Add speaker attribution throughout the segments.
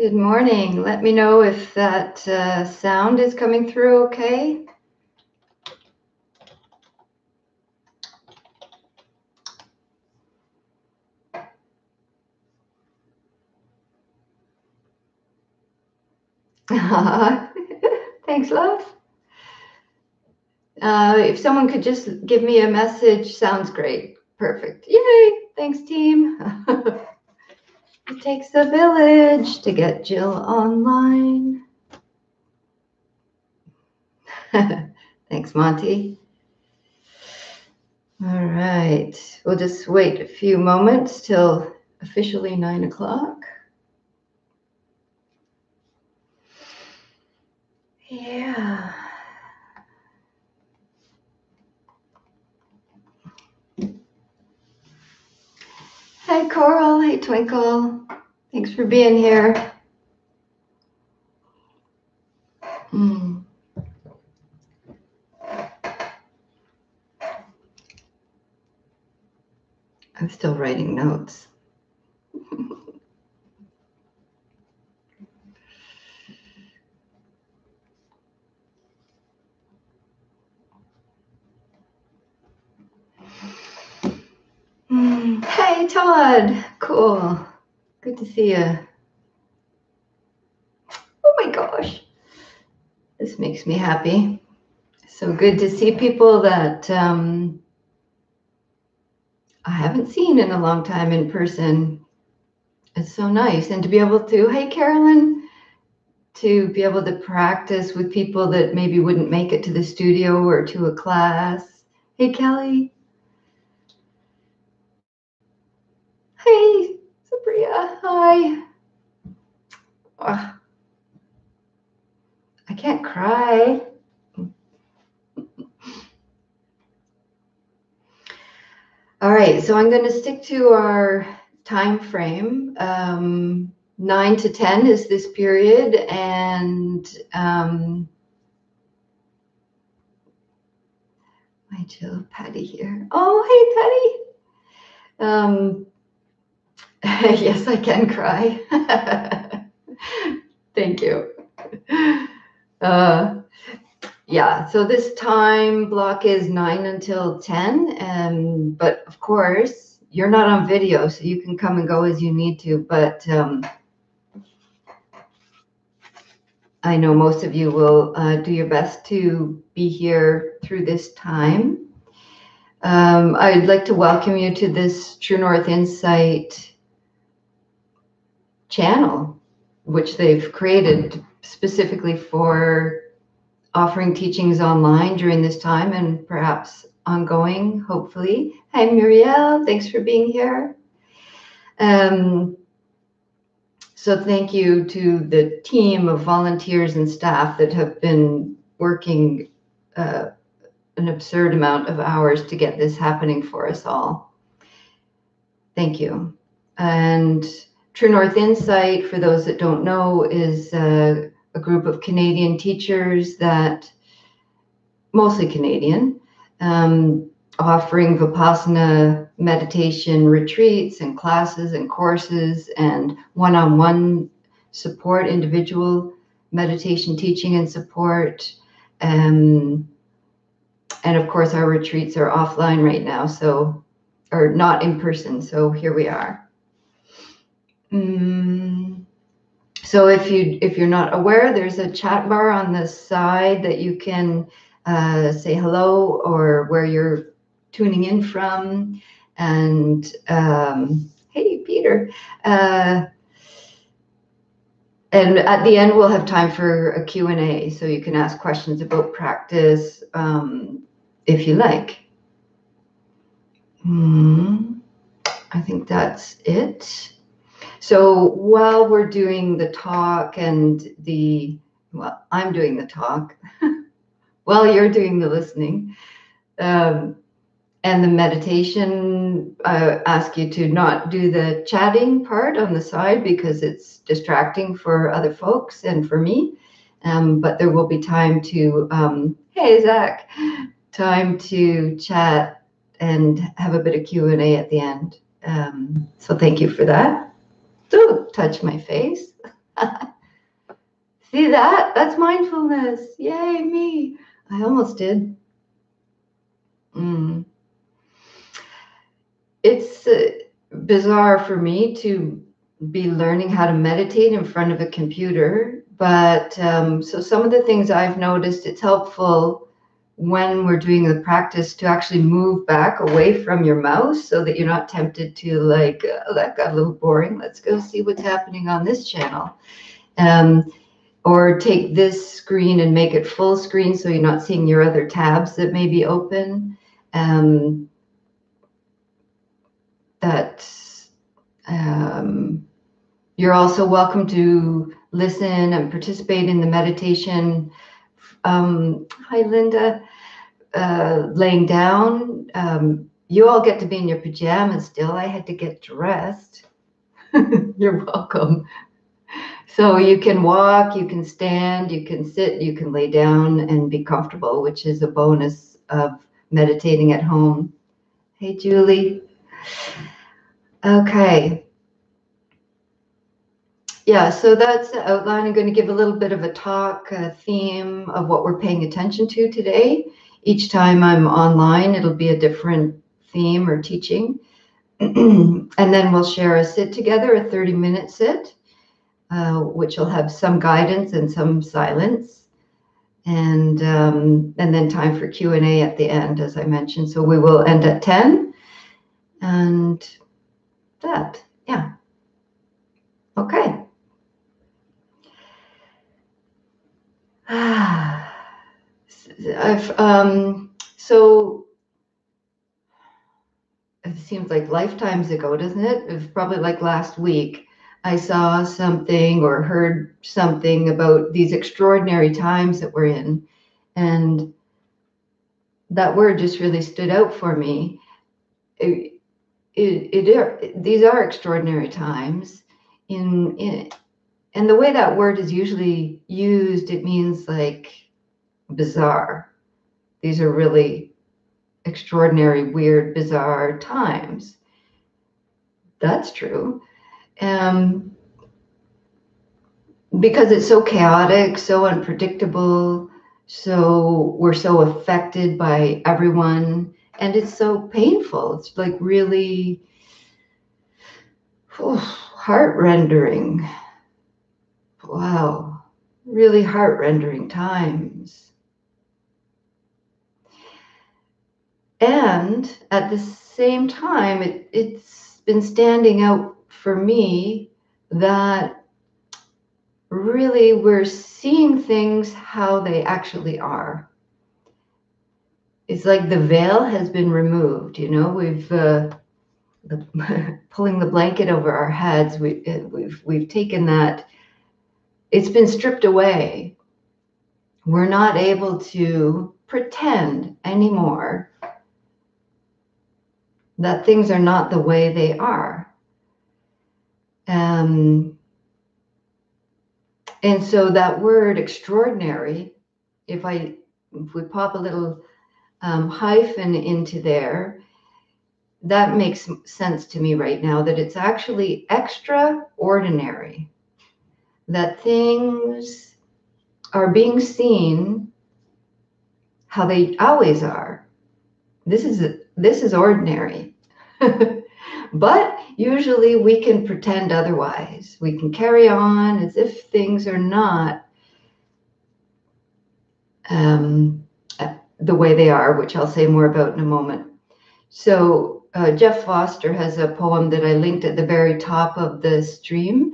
Speaker 1: Good morning. Let me know if that sound is coming through okay. Thanks, love. If someone could just give me a message, sounds great. Perfect. Yay. Thanks, team. It takes a village to get Jill online. Thanks, Monty. All right. We'll just wait a few moments till officially 9 o'clock. Yeah. Hey, Coral. Hey, Twinkle. Thanks for being here. I'm still writing notes. Hey, Todd. Cool. Good to see you. Oh my gosh. This makes me happy. So good to see people that I haven't seen in a long time in person. It's so nice. And to be able to, hey, Carolyn, to be able to practice with people that maybe wouldn't make it to the studio or to a class. Hey, Kelly. Hey, Sabria. Hi. Oh, I can't cry. All right, so I'm going to stick to our time frame. 9 to 10 is this period, and my Jill, Patty here. Oh, hey, Patty. Yes, I can cry. Thank you. Yeah, so this time block is 9 until 10, but of course, you're not on video, so you can come and go as you need to, but I know most of you will do your best to be here through this time. I'd like to welcome you to this True North Insight channel, which they've created specifically for offering teachings online during this time and perhaps ongoing, hopefully. Hi, Muriel. Thanks for being here. So thank you to the team of volunteers and staff that have been working an absurd amount of hours to get this happening for us all. Thank you. And True North Insight, for those that don't know, is a group of Canadian teachers that, mostly Canadian, offering Vipassana meditation retreats and classes and courses and one-on-one support, individual meditation teaching and support. And of course, our retreats are offline right now, so, or not in person. So here we are. So if you're not aware, there's a chat bar on the side that you can say hello or where you're tuning in from. And hey, Peter. And at the end, we'll have time for a Q&A, so you can ask questions about practice if you like. I think that's it. So while we're doing the talk and I'm doing the talk while you're doing the listening and the meditation, I ask you to not do the chatting part on the side because it's distracting for other folks and for me. But there will be time to, hey, Zach, time to chat and have a bit of Q&A at the end. So thank you for that. Don't touch my face. See that? That's mindfulness. Yay, me. I almost did. It's bizarre for me to be learning how to meditate in front of a computer. But so some of the things I've noticed, it's helpful when we're doing the practice to actually move back away from your mouse so that you're not tempted to like, oh, that got a little boring. Let's go see what's happening on this channel. Or take this screen and make it full screen so you're not seeing your other tabs that may be open. You're also welcome to listen and participate in the meditation. Hi, Linda. Laying down. You all get to be in your pajamas still. I had to get dressed. You're welcome. So you can walk, you can stand, you can sit, you can lay down and be comfortable, which is a bonus of meditating at home. Hey, Julie. Okay. Yeah, so that's the outline. I'm going to give a little bit of a talk, a theme of what we're paying attention to today. Each time I'm online, it'll be a different theme or teaching. And then we'll share a sit together, a 30-minute sit, which will have some guidance and some silence. And then time for Q&A at the end, as I mentioned. So we will end at 10. And that, yeah. Okay. So it seems like lifetimes ago, doesn't it? It was probably like last week. I saw something or heard something about these extraordinary times that we're in. And that word just really stood out for me. These are extraordinary times. And the way that word is usually used, it means like bizarre. These are really extraordinary, weird, bizarre times. That's true. Because it's so chaotic, so unpredictable, so we're so affected by everyone, and it's so painful. It's like really heart-rendering. Wow, really heart-rendering times. And at the same time, it's been standing out for me that really we're seeing things how they actually are. It's like the veil has been removed. You know, we've pulling the blanket over our heads. We've taken that. It's been stripped away. We're not able to pretend anymore that things are not the way they are. And so that word extraordinary, if we pop a little hyphen into there, that makes sense to me right now, that it's actually extraordinary, that things are being seen how they always are. This is ordinary. But usually we can pretend otherwise. We can carry on as if things are not the way they are, which I'll say more about in a moment. So Jeff Foster has a poem that I linked at the very top of the stream.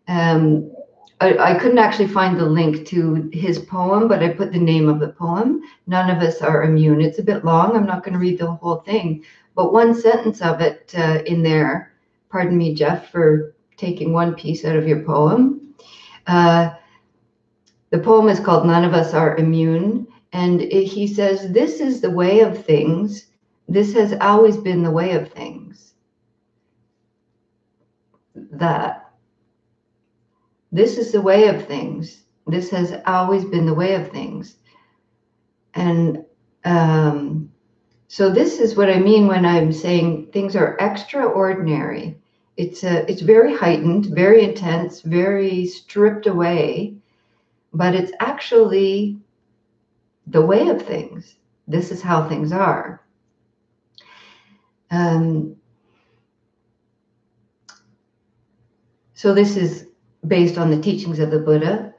Speaker 1: I couldn't actually find the link to his poem, but I put the name of the poem. None of us are immune. It's a bit long. I'm not going to read the whole thing, but one sentence of it in there. Pardon me, Jeff, for taking one piece out of your poem. The poem is called None of Us Are Immune. And he says, this is the way of things. This has always been the way of things. This is the way of things. This has always been the way of things. And so this is what I mean when I'm saying things are extraordinary. it's very heightened, very intense, very stripped away, but it's actually the way of things. This is how things are. So this is based on the teachings of the Buddha.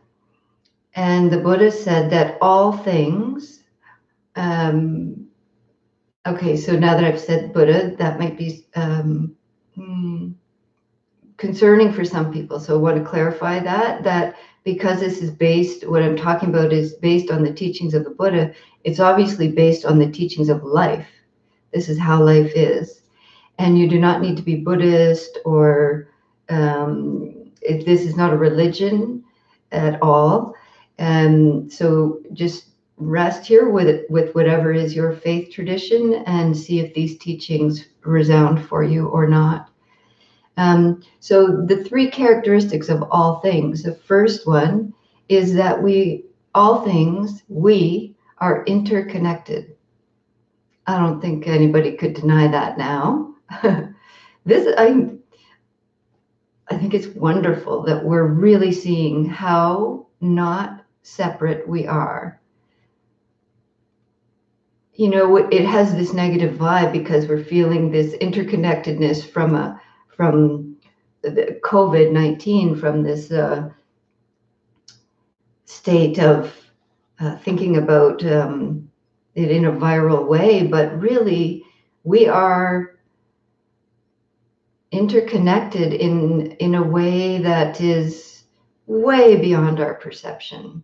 Speaker 1: And the Buddha said that all things, okay, so now that I've said Buddha, that might be concerning for some people. So I want to clarify that because this is based, what I'm talking about is based on the teachings of the Buddha, it's obviously based on the teachings of life. This is how life is. And you do not need to be Buddhist or this is not a religion at all. And so just rest here with whatever is your faith tradition and see if these teachings resound for you or not. So the three characteristics of all things. The first one is that we are interconnected. I don't think anybody could deny that now. I think it's wonderful that we're really seeing how not separate we are. You know, it has this negative vibe because we're feeling this interconnectedness from the COVID-19, from this state of thinking about it in a viral way, but really we are interconnected in a way that is way beyond our perception.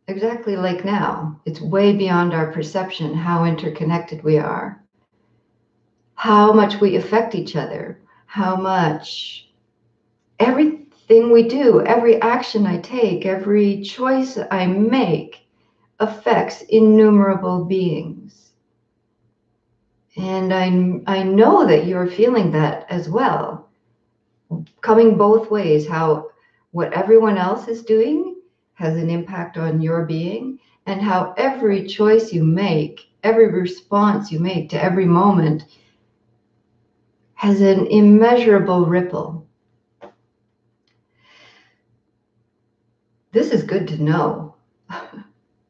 Speaker 1: Exactly like now, it's way beyond our perception how interconnected we are, how much we affect each other, how much everything we do, every action I take, every choice I make affects innumerable beings. And I know that you're feeling that as well, coming both ways, how what everyone else is doing has an impact on your being, and how every choice you make, every response you make to every moment has an immeasurable ripple. This is good to know.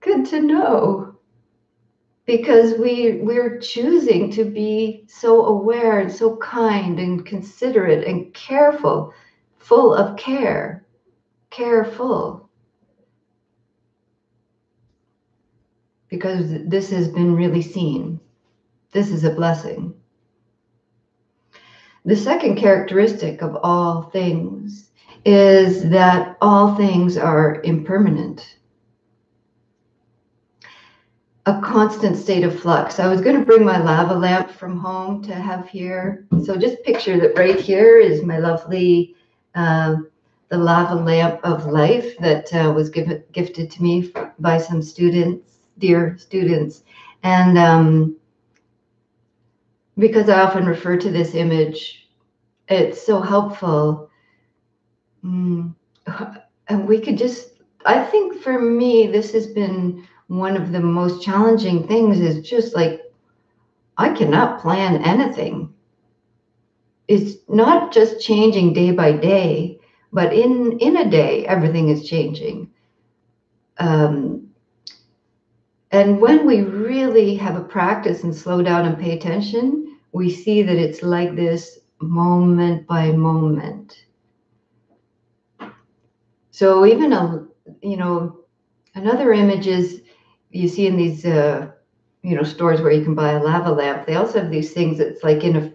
Speaker 1: Good to know. Because we're choosing to be so aware and so kind and considerate and careful, full of care, careful. Because this has been really seen. This is a blessing. The second characteristic of all things is that all things are impermanent. A constant state of flux. I was going to bring my lava lamp from home to have here. So just picture that right here is my lovely, the lava lamp of life that was gifted to me by some students, dear students. And because I often refer to this image, it's so helpful. And we could just, I think for me, this has been one of the most challenging things is just like, I cannot plan anything. It's not just changing day by day, but in a day, everything is changing. And when we really have a practice and slow down and pay attention, we see that it's like this moment by moment. So even another image is you see in these stores where you can buy a lava lamp. They also have these things that's like in a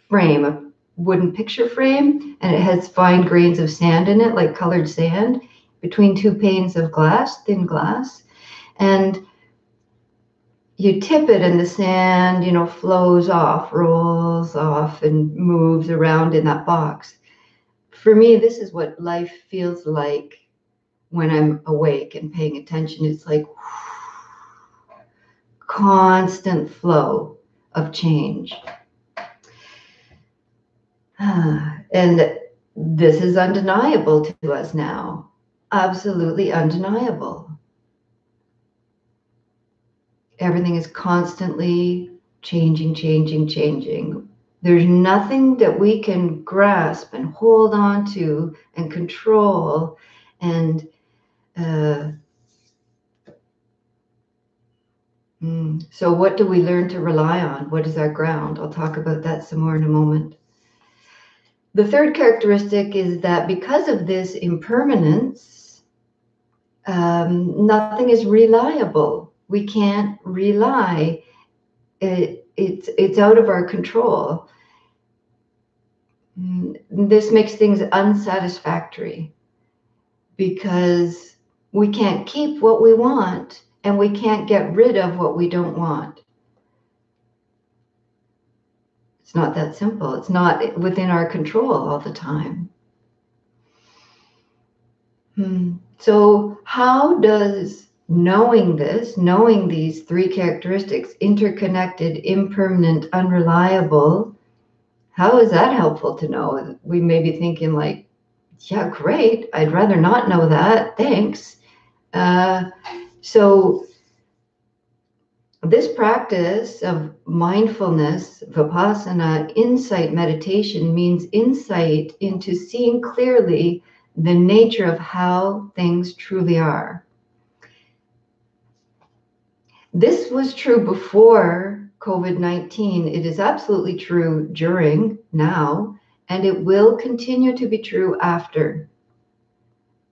Speaker 1: frame, a wooden picture frame, and it has fine grains of sand in it, like colored sand, between two panes of glass, thin glass, and you tip it and the sand, flows off, rolls off, and moves around in that box. For me, this is what life feels like when I'm awake and paying attention. It's like constant flow of change. And this is undeniable to us now. Absolutely undeniable. Everything is constantly changing. There's nothing that we can grasp and hold on to and control. And so what do we learn to rely on? What is our ground? I'll talk about that some more in a moment. The third characteristic is that because of this impermanence, nothing is reliable. We can't rely. It's out of our control. This makes things unsatisfactory because we can't keep what we want and we can't get rid of what we don't want. It's not that simple. It's not within our control all the time. So how does knowing these three characteristics, interconnected, impermanent, unreliable, how is that helpful to know? We may be thinking like, yeah, great. I'd rather not know that. Thanks. So this practice of mindfulness, vipassana, insight meditation means insight into seeing clearly the nature of how things truly are. This was true before COVID-19. It is absolutely true during, now, and it will continue to be true after.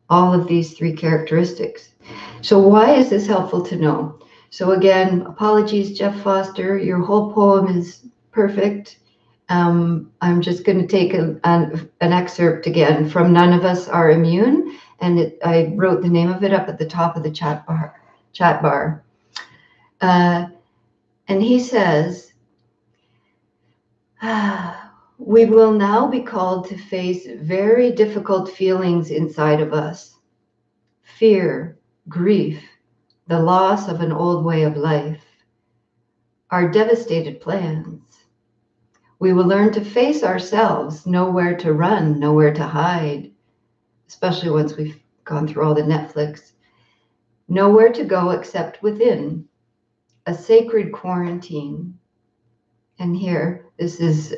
Speaker 1: All of these three characteristics. So why is this helpful to know? So again, apologies, Jeff Foster, your whole poem is perfect. I'm just going to take an excerpt again from None of Us Are Immune, and I wrote the name of it up at the top of the chat bar. And he says, we will now be called to face very difficult feelings inside of us. Fear, grief, the loss of an old way of life, our devastated plans. We will learn to face ourselves, know where to run, know where to hide, especially once we've gone through all the Netflix. Know where to go except within, a sacred quarantine. And here, this is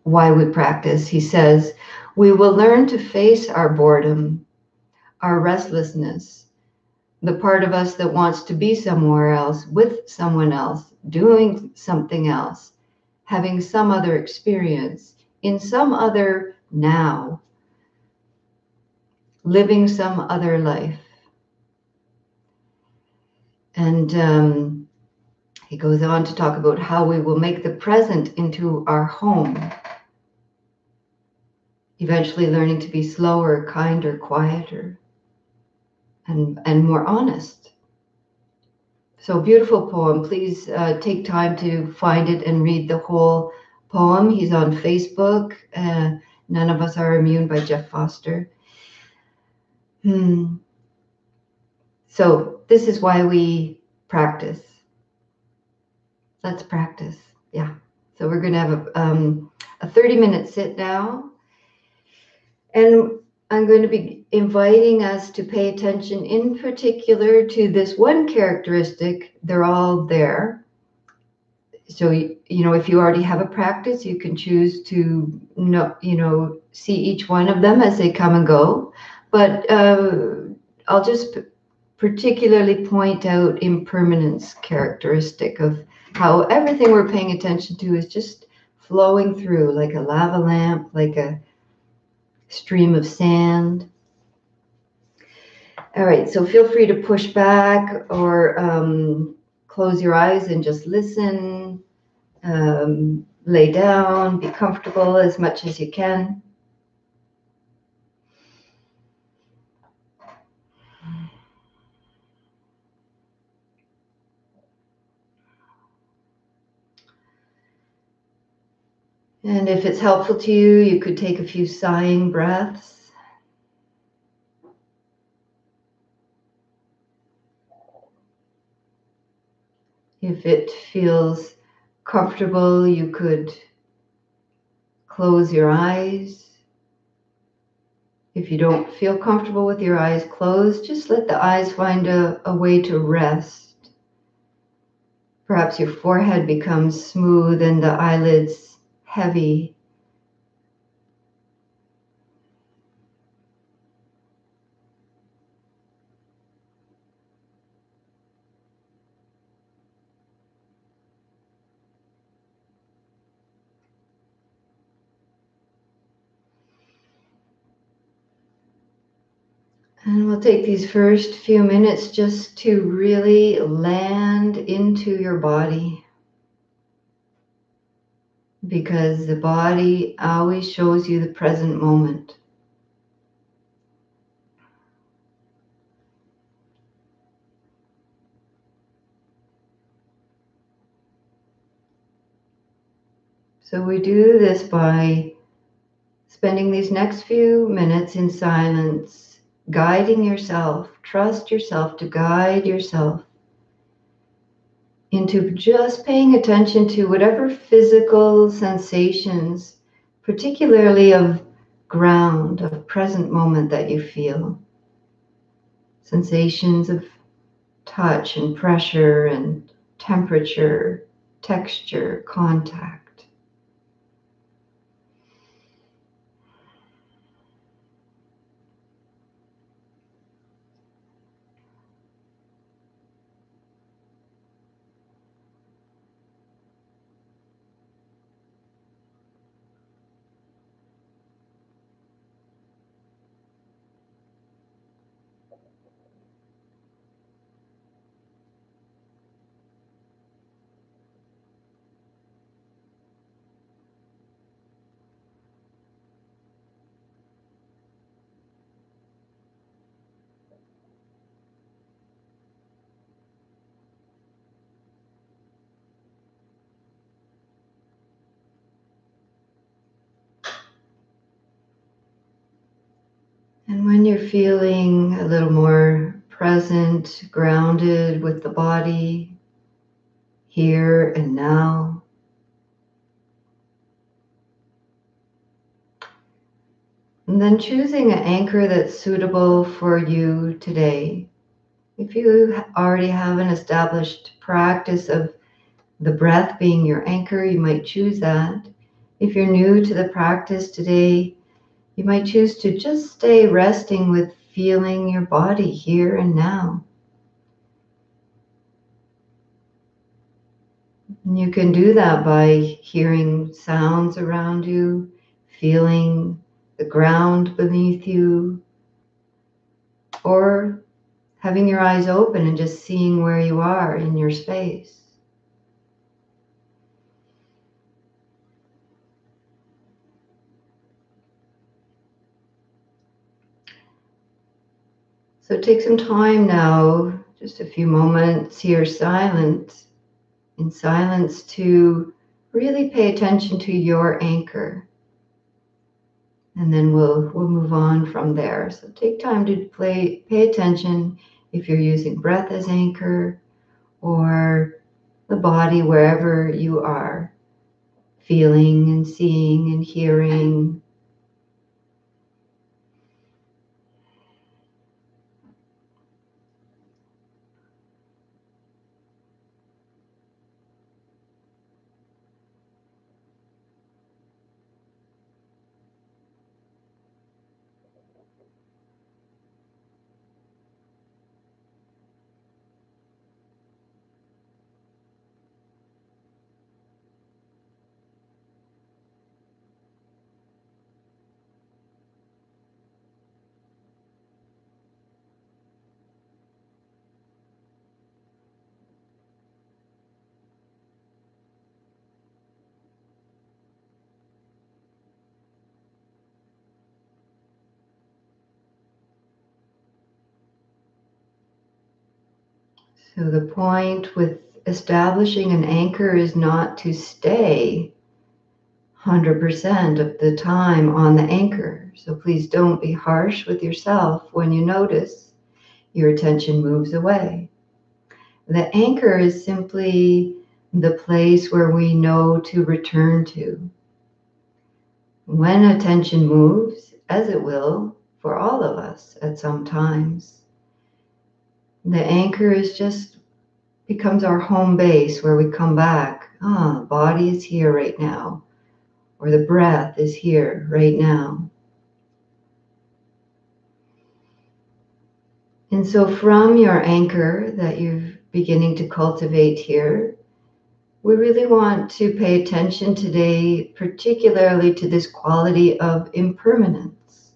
Speaker 1: why we practice. He says, we will learn to face our boredom, our restlessness, the part of us that wants to be somewhere else, with someone else, doing something else, having some other experience, in some other now, living some other life. And he goes on to talk about how we will make the present into our home, eventually learning to be slower, kinder, quieter, and more honest. So beautiful poem. Please take time to find it and read the whole poem. He's on Facebook. None of Us Are Immune by Jeff Foster. So this is why we practice. Let's practice. Yeah. So we're going to have a 30-minute sit now. And I'm going to be inviting us to pay attention in particular to this one characteristic. They're all there. So, if you already have a practice, you can choose to see each one of them as they come and go. But I'll just particularly point out impermanence characteristic of how everything we're paying attention to is just flowing through like a lava lamp, like a stream of sand. All right, so feel free to push back or close your eyes and just listen. Lay down, be comfortable as much as you can. And if it's helpful to you, you could take a few sighing breaths. If it feels comfortable, you could close your eyes. If you don't feel comfortable with your eyes closed, just let the eyes find a way to rest. Perhaps your forehead becomes smooth and the eyelids heavy. And we'll take these first few minutes just to really land into your body, because the body always shows you the present moment. So we do this by spending these next few minutes in silence, guiding yourself. Trust yourself to guide yourself into just paying attention to whatever physical sensations, particularly of ground, of present moment, that you feel. Sensations of touch and pressure and temperature, texture, contact. And when you're feeling a little more present, grounded with the body, here and now, and then choosing an anchor that's suitable for you today. If you already have an established practice of the breath being your anchor, you might choose that. If you're new to the practice today, you might choose to just stay resting with feeling your body here and now. And you can do that by hearing sounds around you, feeling the ground beneath you, or having your eyes open and just seeing where you are in your space. So take some time now, just a few moments here in silence, to really pay attention to your anchor. And then we'll move on from there. So take time to pay attention if you're using breath as anchor, or the body wherever you are, feeling and seeing and hearing. So the point with establishing an anchor is not to stay 100% of the time on the anchor. So please don't be harsh with yourself when you notice your attention moves away. The anchor is simply the place where we know to return to. When attention moves, as it will for all of us at some times, the anchor is just becomes our home base where we come back. Body is here right now. or the breath is here right now. And so from your anchor that you're beginning to cultivate here, we really want to pay attention today, particularly to this quality of impermanence.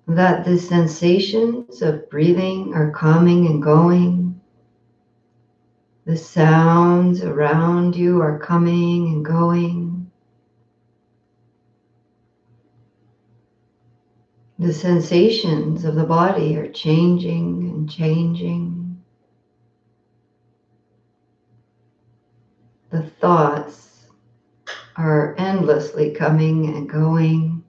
Speaker 1: That the sensations of breathing are coming and going. The sounds around you are coming and going. The sensations of the body are changing and changing. The thoughts are endlessly coming and going.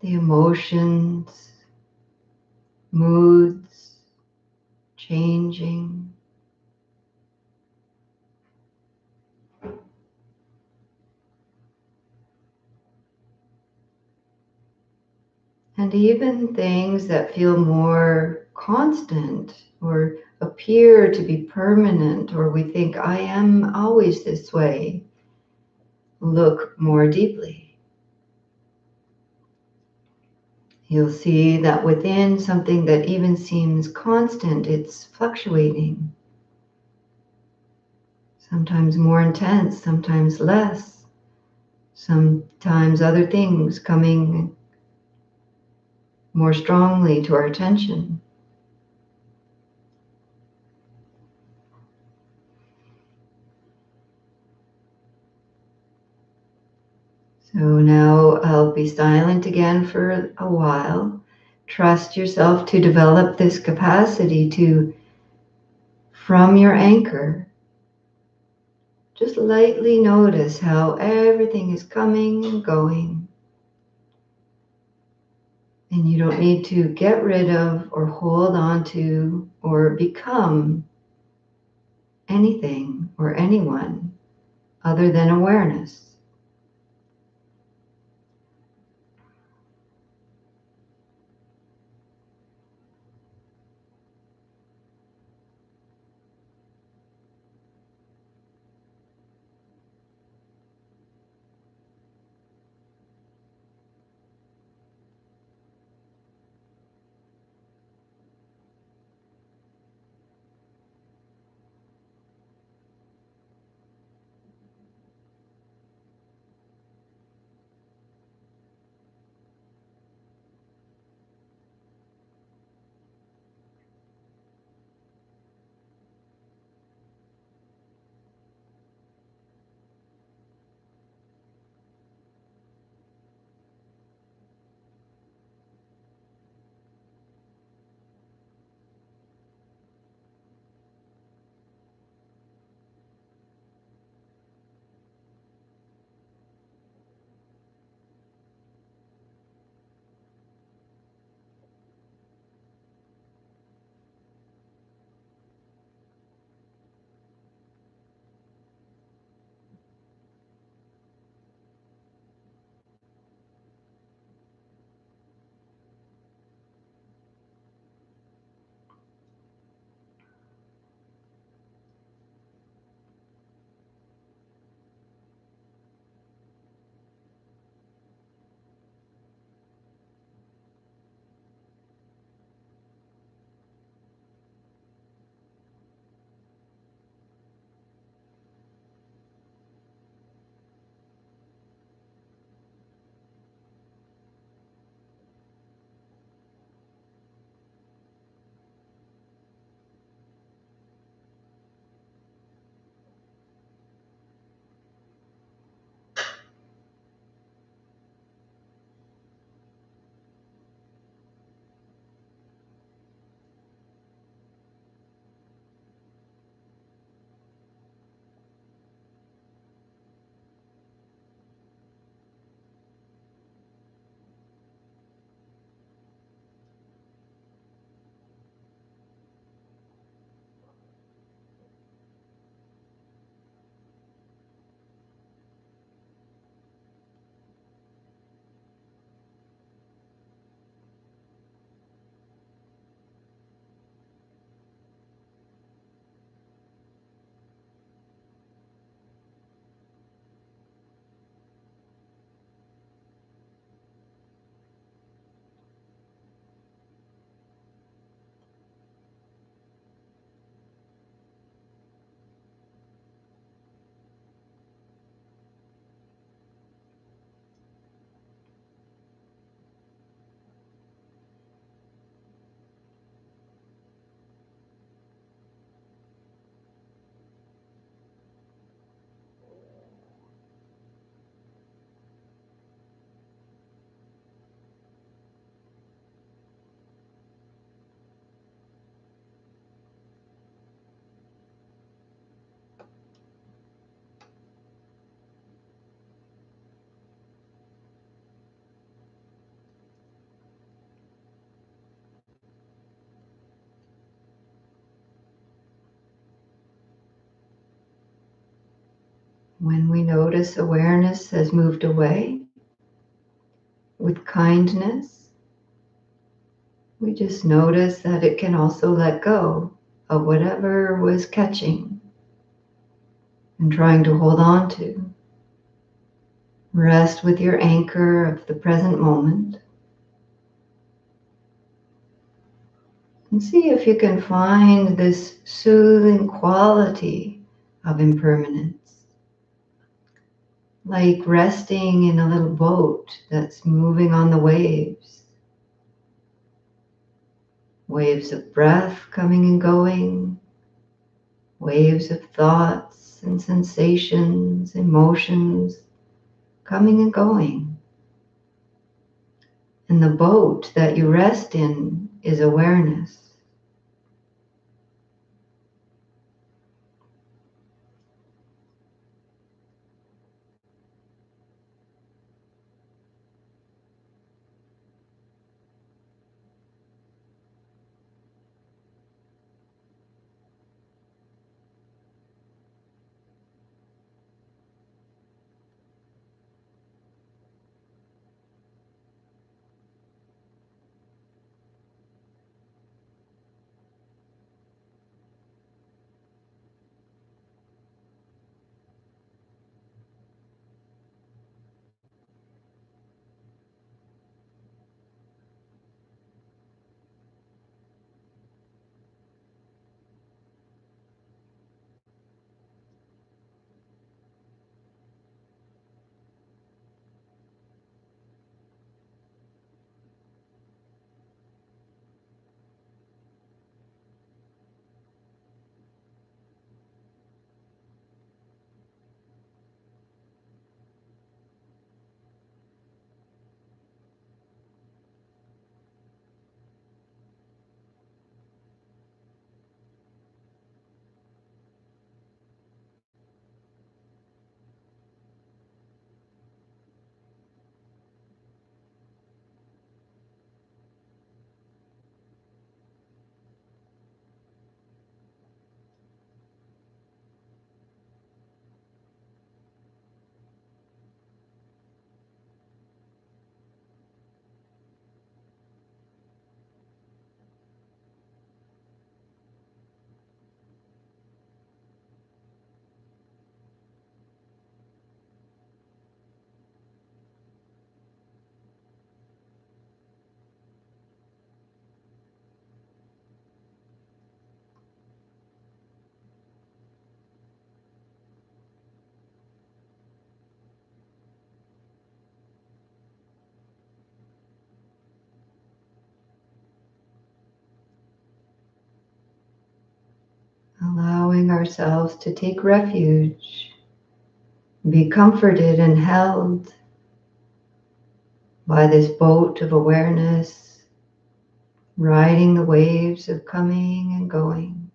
Speaker 1: The emotions, moods changing. And even things that feel more constant or appear to be permanent, or we think, I am always this way, look more deeply. You'll see that within something that even seems constant, it's fluctuating. Sometimes more intense, sometimes less. Sometimes other things coming more strongly to our attention. So now I'll be silent again for a while. Trust yourself to develop this capacity to, from your anchor, just lightly notice how everything is coming and going. And you don't need to get rid of or hold on to or become anything or anyone other than awareness. When we notice awareness has moved away, with kindness, we just notice that it can also let go of whatever was catching and trying to hold on to. Rest with your anchor of the present moment. And see if you can find this soothing quality of impermanence. Like resting in a little boat that's moving on the waves. Waves of breath coming and going. Waves of thoughts and sensations, emotions coming and going. And the boat that you rest in is awareness. Allowing ourselves to take refuge, be comforted and held by this boat of awareness, riding the waves of coming and going.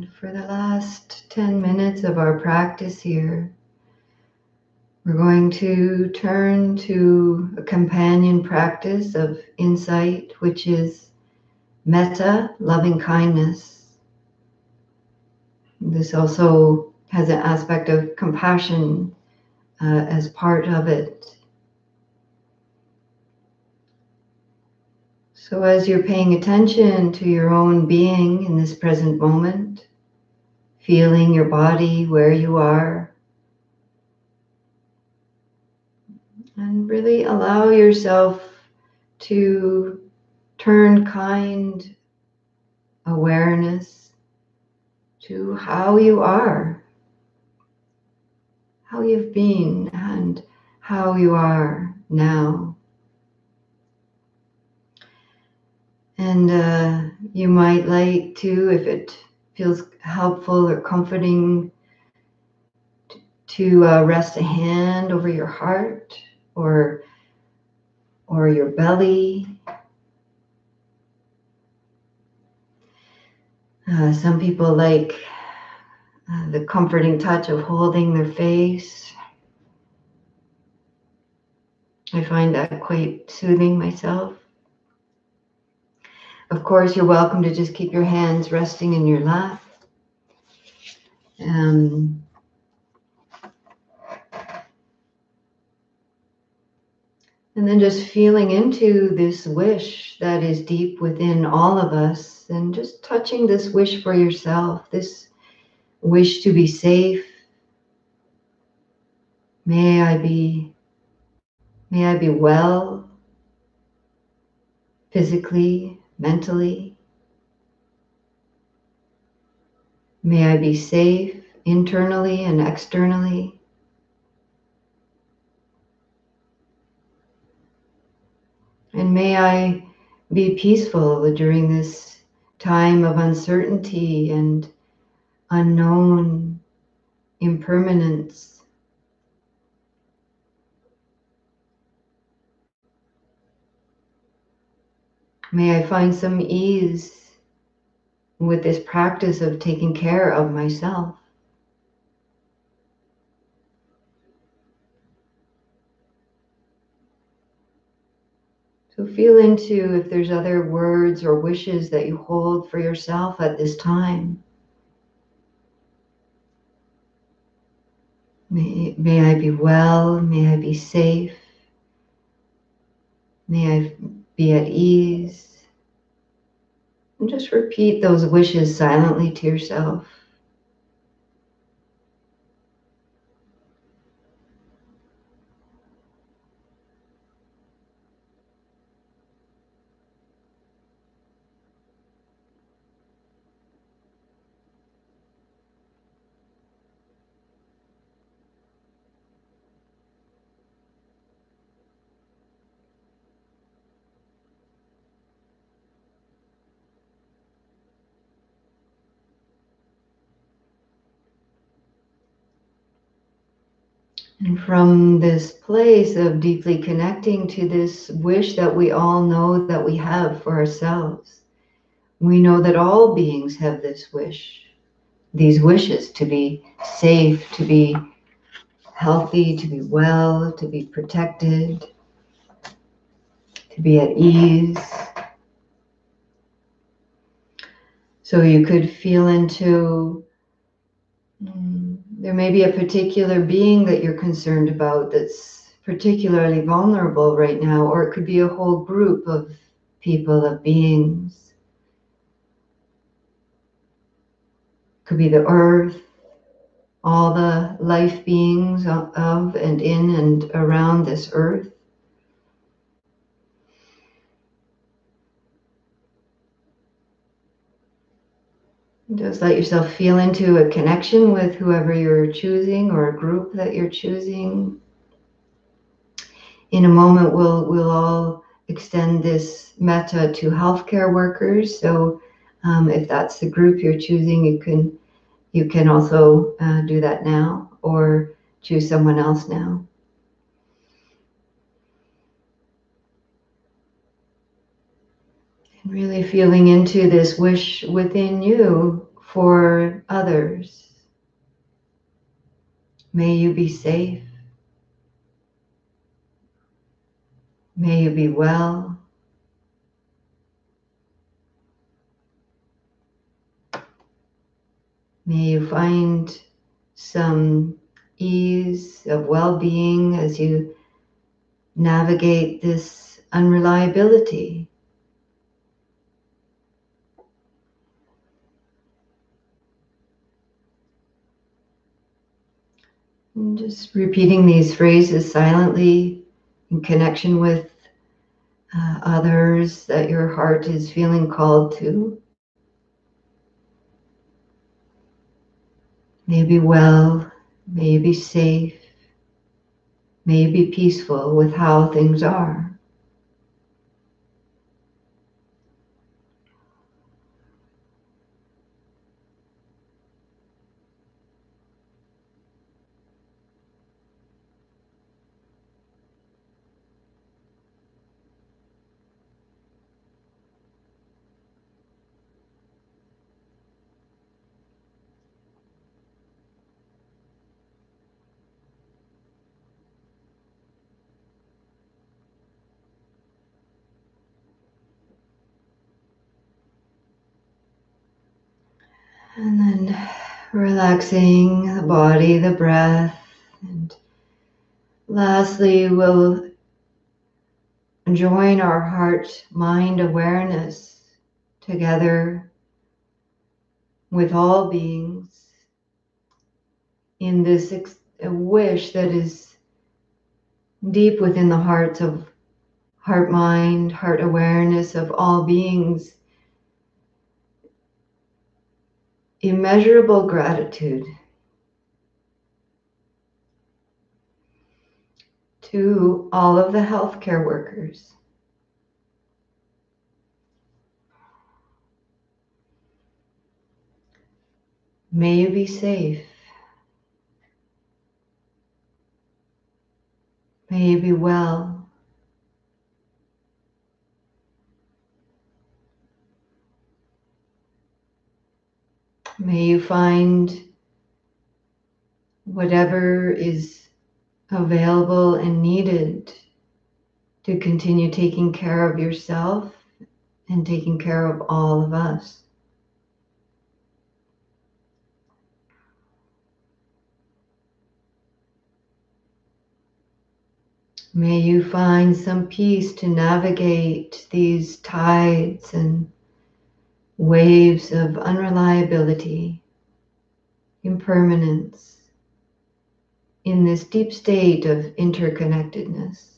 Speaker 1: And for the last 10 minutes of our practice here, we're going to turn to a companion practice of insight, which is Metta Loving-Kindness. This also has an aspect of compassion as part of it. So as you're paying attention to your own being in this present moment, feeling your body where you are, and really allow yourself to turn kind awareness to how you are, how you've been, and how you are now. And you might like to, if it feels helpful or comforting, to rest a hand over your heart or your belly. Some people like the comforting touch of holding their face. I find that quite soothing myself. Of course, you're welcome to just keep your hands resting in your lap. And then just feeling into this wish that is deep within all of us, and just touching this wish for yourself, this wish to be safe. May I be well, physically, mentally. May I be safe internally and externally. And may I be peaceful during this time of uncertainty and unknown impermanence. May I find some ease with this practice of taking care of myself. So feel into if there's other words or wishes that you hold for yourself at this time. May I be well, may I be safe, may I be at ease. And just repeat those wishes silently to yourself. And from this place of deeply connecting to this wish that we all know that we have for ourselves, we know that all beings have this wish, these wishes to be safe, to be healthy, to be well, to be protected, to be at ease. So you could feel into there may be a particular being that you're concerned about that's particularly vulnerable right now, or it could be a whole group of people, of beings. It could be the earth, all the life beings of and in and around this earth. Just let yourself feel into a connection with whoever you're choosing or a group that you're choosing. In a moment, we'll all extend this metta to healthcare workers. So if that's the group you're choosing, you can also do that now or choose someone else now. And really feeling into this wish within you for others. May you be safe. May you be well. May you find some ease of well-being as you navigate this unreliability. And just repeating these phrases silently in connection with others that your heart is feeling called to. May you be well, may you be safe, may you be peaceful with how things are. And then relaxing the body, the breath, and lastly, we'll join our heart-mind awareness together with all beings in this wish that is deep within the hearts of heart-mind, heart awareness of all beings. Immeasurable gratitude to all of the healthcare workers. May you be safe. May you be well. May you find whatever is available and needed to continue taking care of yourself and taking care of all of us. May you find some peace to navigate these tides and waves of unreliability, impermanence, in this deep state of interconnectedness.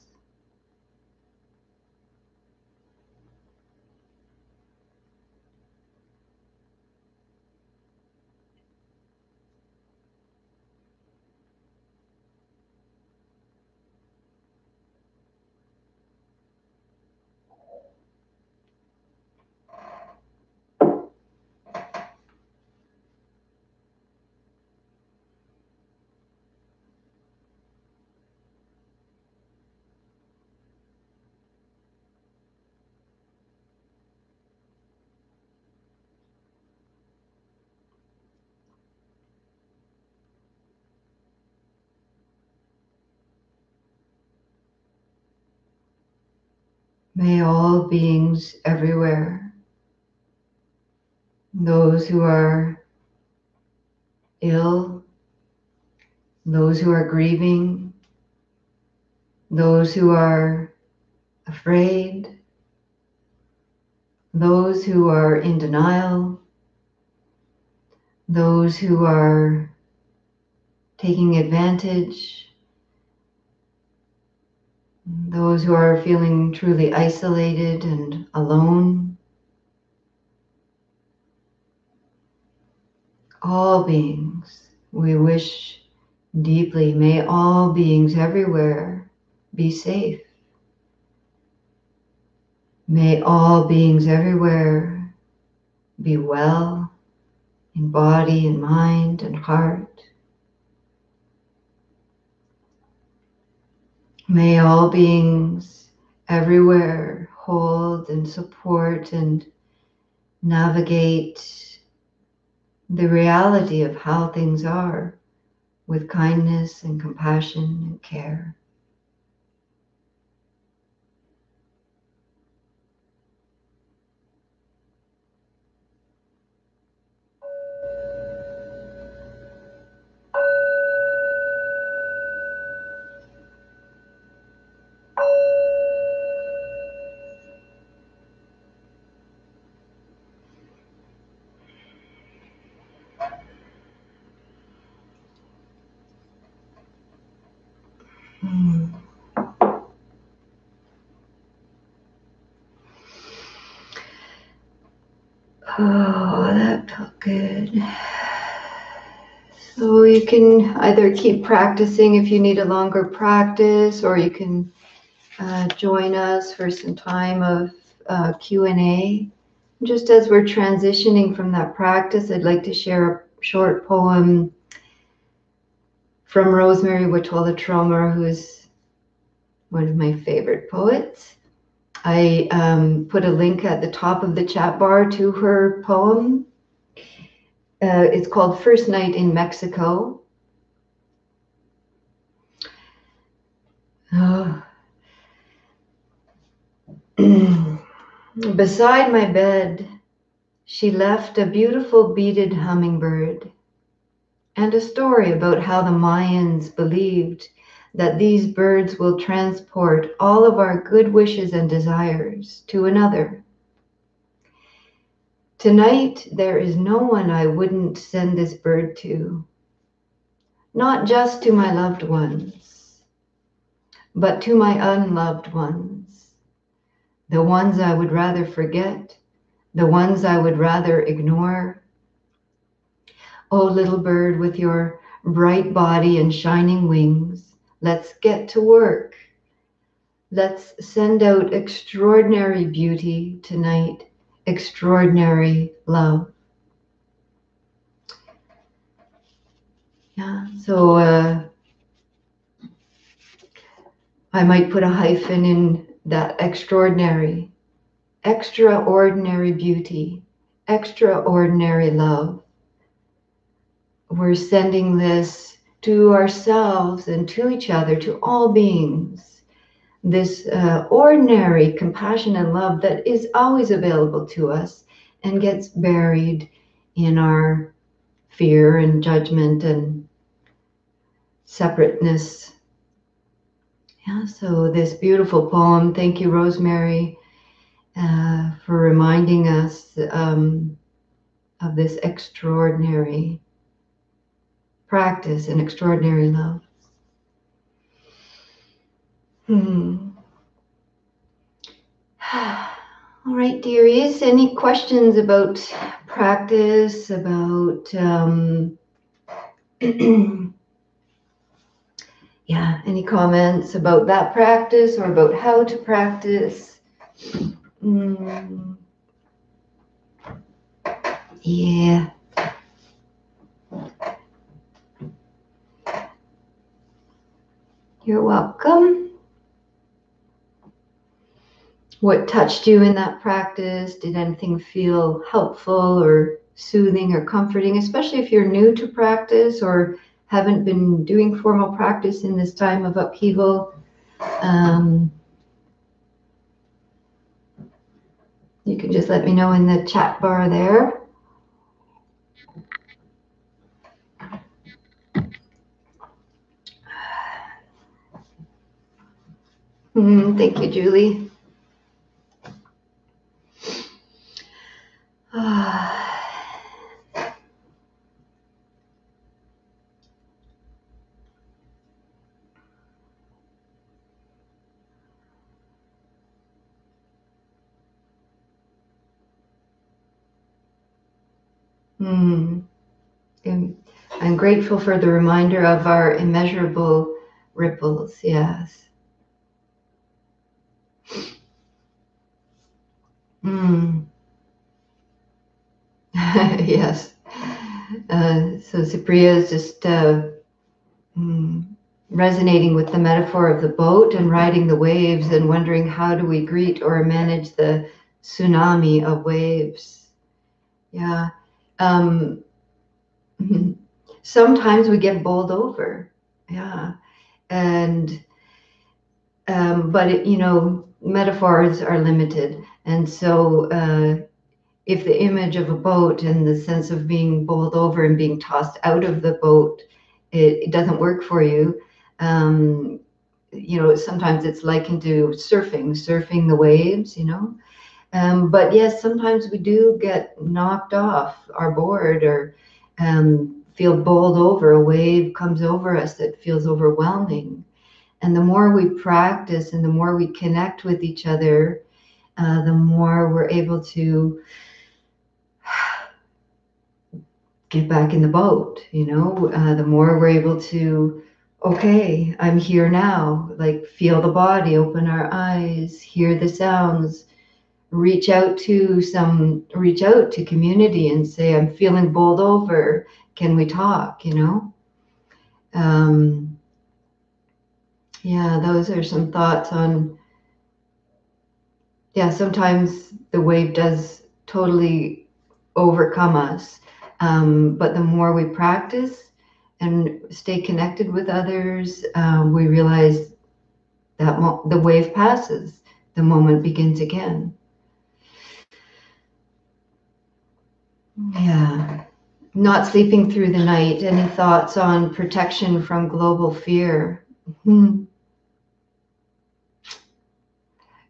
Speaker 1: May all beings everywhere, those who are ill, those who are grieving, those who are afraid, those who are in denial, those who are taking advantage, those who are feeling truly isolated and alone. All beings, we wish deeply, may all beings everywhere be safe. May all beings everywhere be well in body and mind and heart. May all beings everywhere hold and support and navigate the reality of how things are with kindness and compassion and care. Oh, that felt good. So you can either keep practicing if you need a longer practice, or you can join us for some time of Q&A. Just as we're transitioning from that practice, I'd like to share a short poem from Rosemary Watola-Tromer, who is one of my favorite poets. I put a link at the top of the chat bar to her poem. It's called First Night in Mexico. Beside my bed, she left a beautiful beaded hummingbird and a story about how the Mayans believed that these birds will transport all of our good wishes and desires to another. Tonight, there is no one I wouldn't send this bird to, not just to my loved ones, but to my unloved ones, the ones I would rather forget, the ones I would rather ignore. Oh, little bird with your bright body and shining wings, let's get to work. Let's send out extraordinary beauty tonight, extraordinary love. Yeah, so I might put a hyphen in that extraordinary, extraordinary beauty, extraordinary love. We're sending this to ourselves and to each other, to all beings. This ordinary compassion and love that is always available to us and gets buried in our fear and judgment and separateness. Yeah, so this beautiful poem, thank you, Rosemary, for reminding us of this extraordinary practice and extraordinary love. All right, dearies, any questions about practice, about yeah, any comments about that practice or about how to practice? Yeah. You're welcome. What touched you in that practice? Did anything feel helpful or soothing or comforting, especially if you're new to practice or haven't been doing formal practice in this time of upheaval? You can just let me know in the chat bar there. Thank you, Julie. I'm grateful for the reminder of our immeasurable ripples. Yes. Yes. So Supriya is just resonating with the metaphor of the boat and riding the waves and wondering how do we greet or manage the tsunami of waves. Yeah. Sometimes we get bowled over. Yeah. And, but, metaphors are limited. And so if the image of a boat and the sense of being bowled over and being tossed out of the boat, it doesn't work for you. Sometimes it's likened to surfing the waves, But yes, sometimes we do get knocked off our board or feel bowled over. A wave comes over us that feels overwhelming. And the more we practice and the more we connect with each other, the more we're able to get back in the boat, the more we're able to, okay, I'm here now, like feel the body, open our eyes, hear the sounds, reach out to community and say, I'm feeling bowled over. Can we talk, Yeah, those are some thoughts on, sometimes the wave does totally overcome us. But the more we practice and stay connected with others, we realize that the wave passes, the moment begins again. Yeah. Not sleeping through the night. Any thoughts on protection from global fear?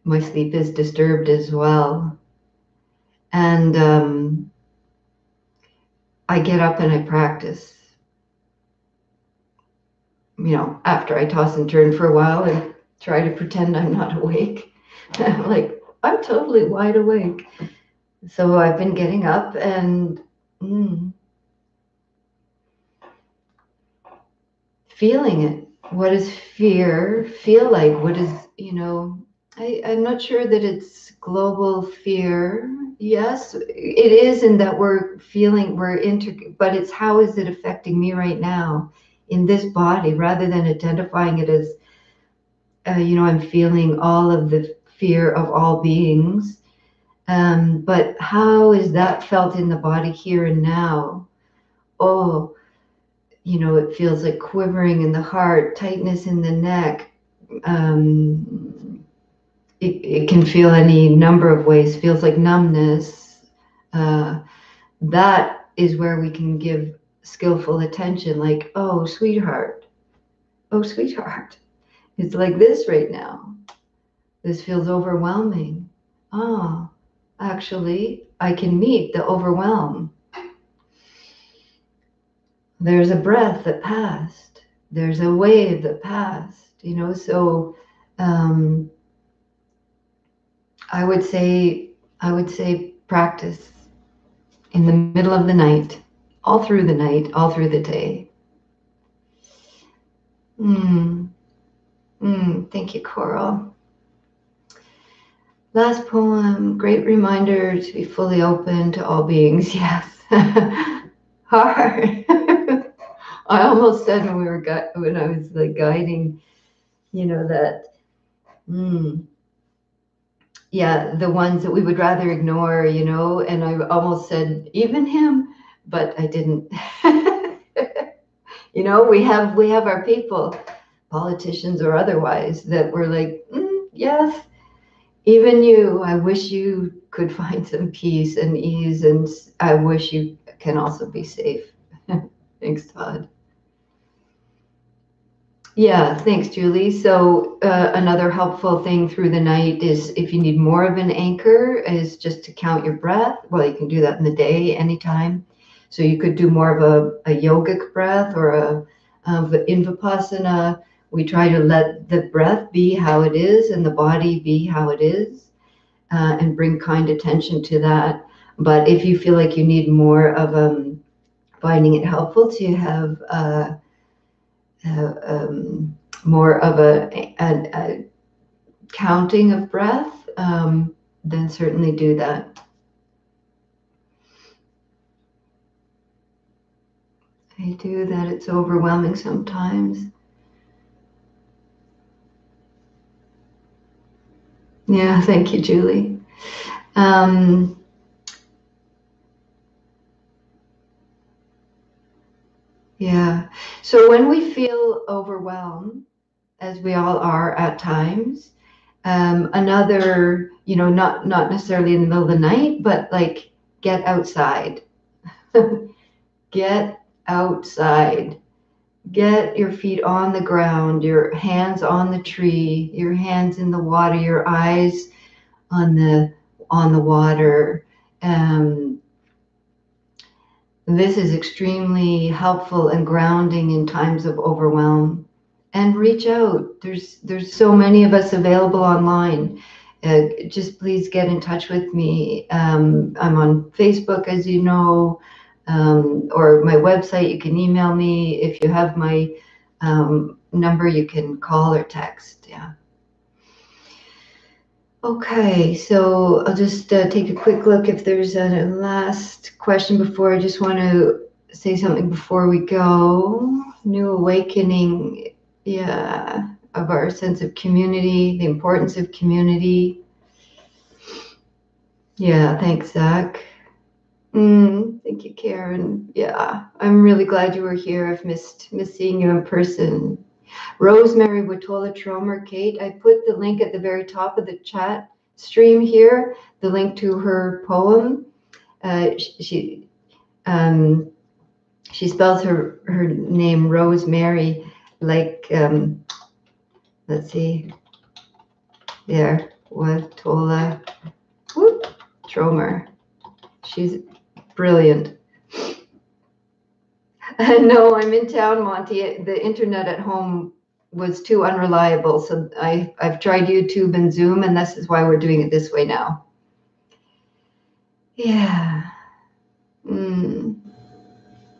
Speaker 1: My sleep is disturbed as well. And I get up and I practice. After I toss and turn for a while and try to pretend I'm not awake. Like, I'm totally wide awake. So I've been getting up and feeling it. What does fear feel like? What is, I'm not sure that it's global fear. Yes, it is in that we're but it's how is it affecting me right now in this body rather than identifying it as, I'm feeling all of the fear of all beings. But how is that felt in the body here and now? Oh, it feels like quivering in the heart, tightness in the neck. It can feel any number of ways, feels like numbness. That is where we can give skillful attention, like, oh, sweetheart, it's like this right now. This feels overwhelming. Oh, actually, I can meet the overwhelm. There's a breath that passed. There's a wave that passed, so I would say practice in the middle of the night, all through the night, all through the day. Thank you, Coral. Last poem, great reminder to be fully open to all beings. Yes. Hard. I almost said when I was like guiding, that, yeah, the ones that we would rather ignore, and I almost said even him, but I didn't. We have our people, politicians or otherwise, that were like, yes, even you, I wish you could find some peace and ease, and I wish you can also be safe. Thanks, Todd. Yeah, thanks, Julie. So another helpful thing through the night is if you need more of an anchor is just to count your breath. Well, you can do that in the day, anytime. So you could do more of a yogic breath or in Vipassana. We try to let the breath be how it is and the body be how it is and bring kind attention to that. But if you feel like you need more of finding it helpful to have more of a counting of breath, then certainly do that. I do that. It's overwhelming sometimes. Yeah, thank you, Julie. Yeah. So when we feel overwhelmed, as we all are at times, another, not necessarily in the middle of the night, but like get outside. Get outside. Get your feet on the ground, your hands on the tree, your hands in the water, your eyes on the water. Um, this is extremely helpful and grounding in times of overwhelm. And reach out. There's so many of us available online. Just please get in touch with me. I'm on Facebook, as you know, or my website. You can email me. If you have my number, you can call or text. Yeah. Okay, so I'll just take a quick look if there's a last question before. I just want to say something before we go. New awakening, yeah, of our sense of community, the importance of community. Yeah, thanks, Zach. Thank you, Karen. Yeah, I'm really glad you were here. I've missed seeing you in person. Rosemary Watola Tromer, Kate, I put the link at the very top of the chat stream here, the link to her poem. She spells her name Rosemary like, let's see, there, Watola Tromer. She's brilliant. No, I'm in town, Monty. The internet at home was too unreliable, so I've tried YouTube and Zoom, and this is why we're doing it this way now. Yeah.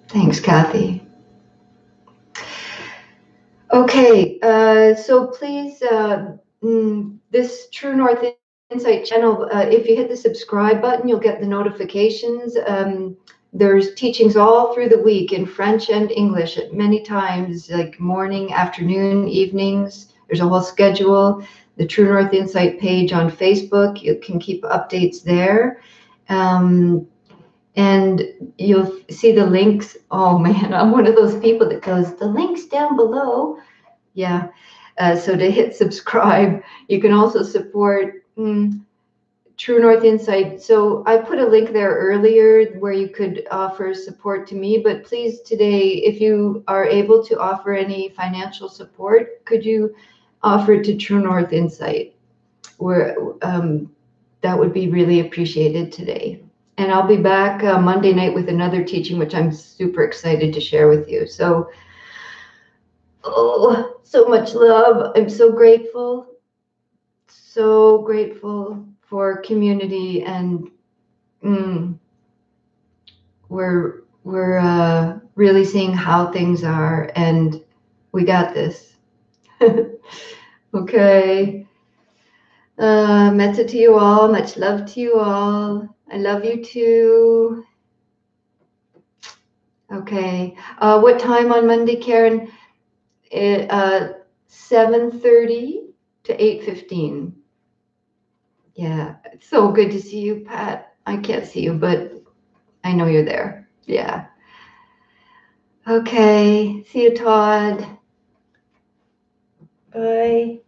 Speaker 1: Thanks, Kathy. Okay, so please, this True North Insight channel, if you hit the subscribe button, you'll get the notifications. There's teachings all through the week in French and English at many times, like morning, afternoon, evenings. There's a whole schedule. The True North Insight page on Facebook, you can keep updates there. And you'll see the links. Oh man, I'm one of those people that goes, the link's down below. Yeah. So to hit subscribe, you can also support True North Insight. So I put a link there earlier where you could offer support to me, but please today, if you are able to offer any financial support, could you offer it to True North Insight? Where that would be really appreciated today. And I'll be back Monday night with another teaching, which I'm super excited to share with you. So, oh, so much love. I'm so grateful for community, and we're really seeing how things are, and we got this. Okay. Metta to you all. Much love to you all. I love you too. Okay. What time on Monday, Karen? 7:30 to 8:15. Yeah. It's so good to see you, Pat. I can't see you, but I know you're there. Yeah. Okay. See you, Todd. Bye.